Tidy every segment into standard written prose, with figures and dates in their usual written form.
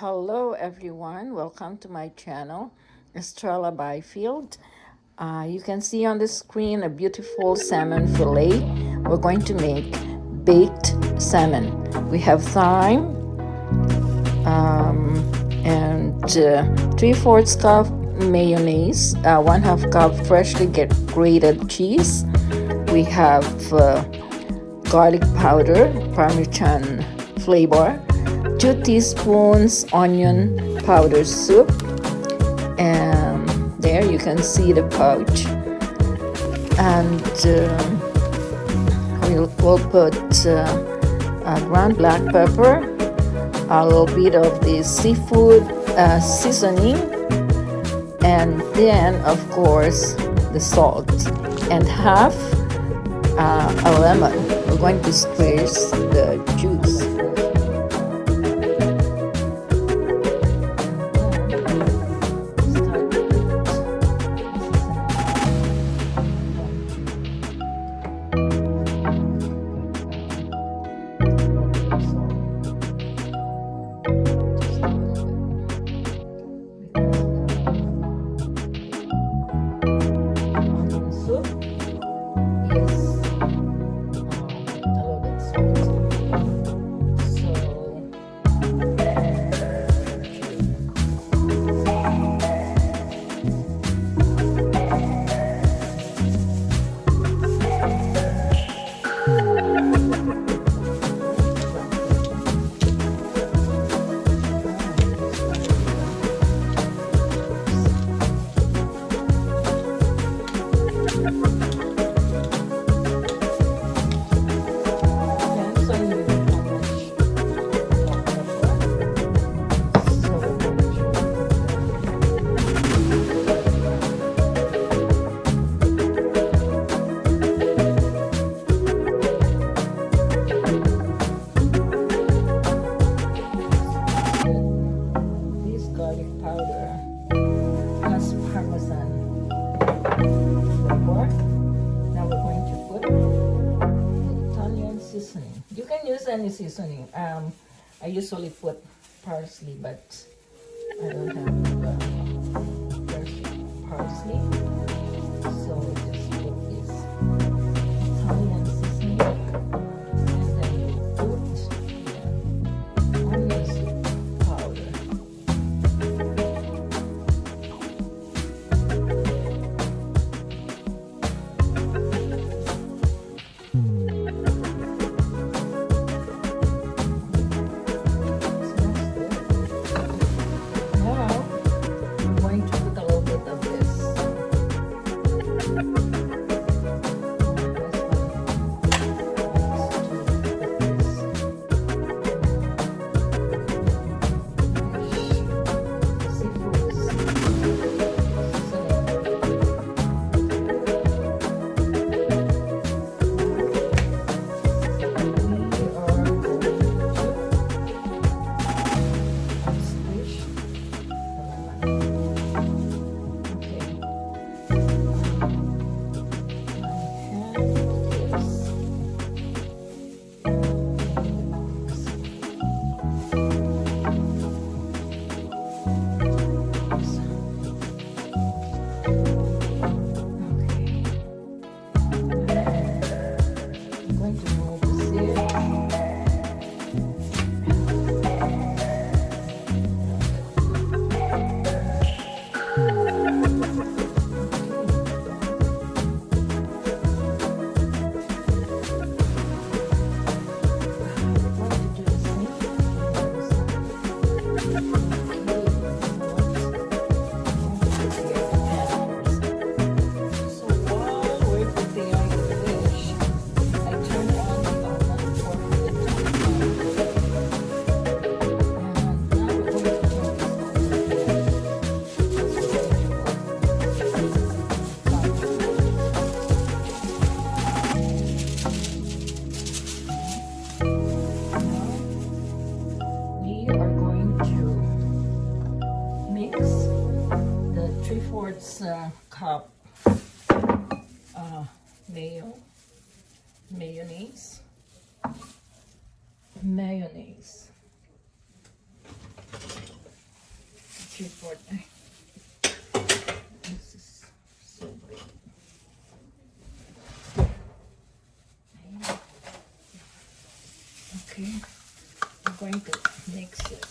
Hello everyone, welcome to my channel, Estrella Byfield. You can see on the screen a beautiful salmon fillet. We're going to make baked salmon. We have thyme and 3/4 cup mayonnaise, 1/2 cup freshly grated cheese. We have garlic powder, Parmesan flavor, 2 teaspoons onion powder soup, and there you can see the pouch. And we'll put ground black pepper, a little bit of the seafood seasoning, and then of course the salt, and half a lemon. We're going to squeeze the juice. You can use any seasoning. I usually put parsley, but I don't have parsley, so just put this Italian seasoning, and then you put onion soup powder. Cup mayonnaise. 3/4. This is so big. Okay, I'm going to mix it.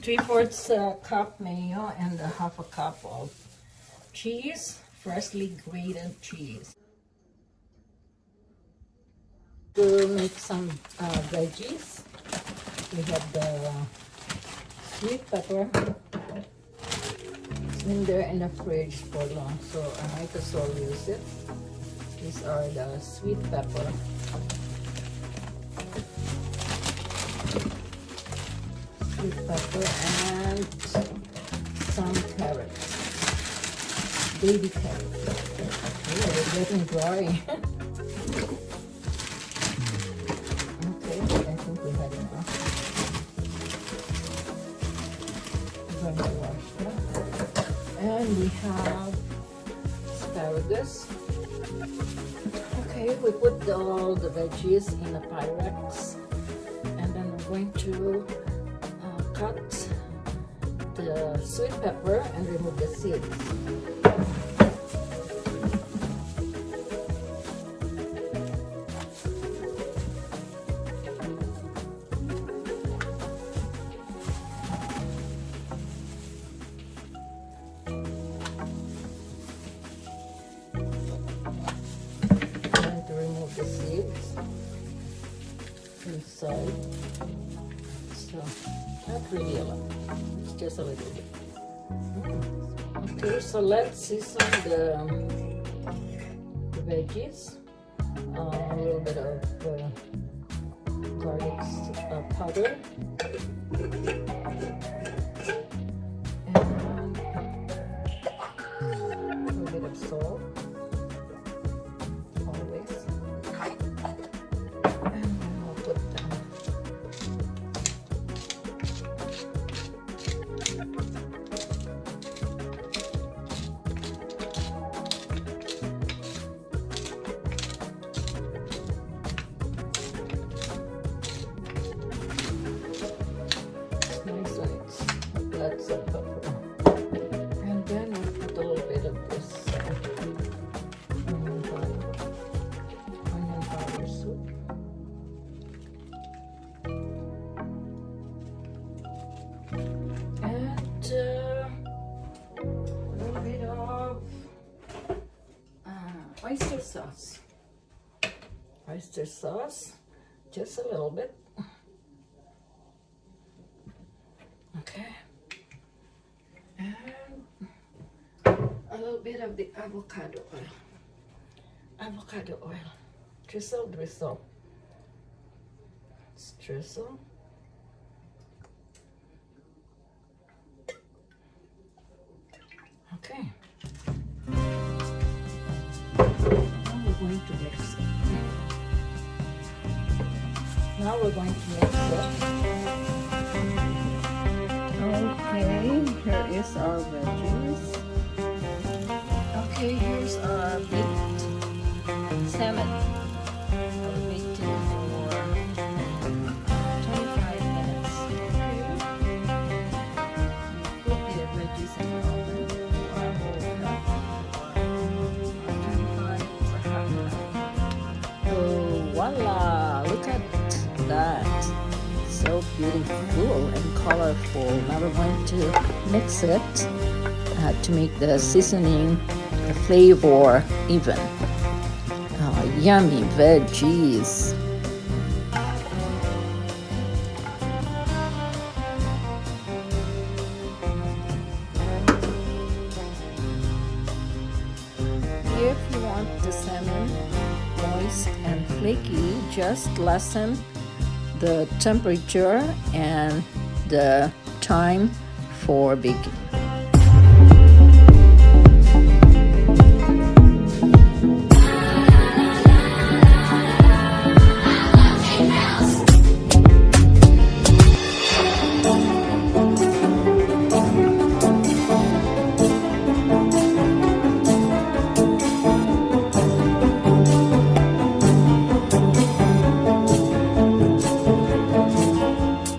Three-fourths cup mayo and a half a cup of cheese, freshly grated cheese. To make some veggies, we have the sweet pepper. It's been there in the fridge for long, so I might as well use it. These are the sweet pepper. Sweet pepper and some carrots, baby carrots. Oh, they're getting dry. Okay, I think we had enough. I'm going to wash that. And we have asparagus. Okay, we put all the veggies in a Pyrex, and then we're going to cut the sweet pepper and remove the seeds. I'm going to remove the seeds inside. So not really a lot, it's just a little bit. Okay, so let's season the veggies. A little bit of garlic powder. And a little bit of salt. Always. And then we'll put them. Lots of pepper, and then we'll put a little bit of this onion powder soup. And a little bit of oyster sauce. Oyster sauce, just a little bit. Okay. And a little bit of the avocado oil. Avocado oil. Drizzle, drizzle. Let's drizzle. Okay. Now we're going to mix it. Now we're going to mix it. Okay, here is our veggies. Okay, here's our baked salmon. I'll bake it for 25 minutes. Okay. Put the veggies in the oven for a whole cup for 25 or half an hour. Oh, voila! Look at that. So beautiful and colorful. Now we're going to mix it to make the seasoning, the flavor even. Yummy veggies. If you want the salmon moist and flaky, just lessen the temperature and the time for baking.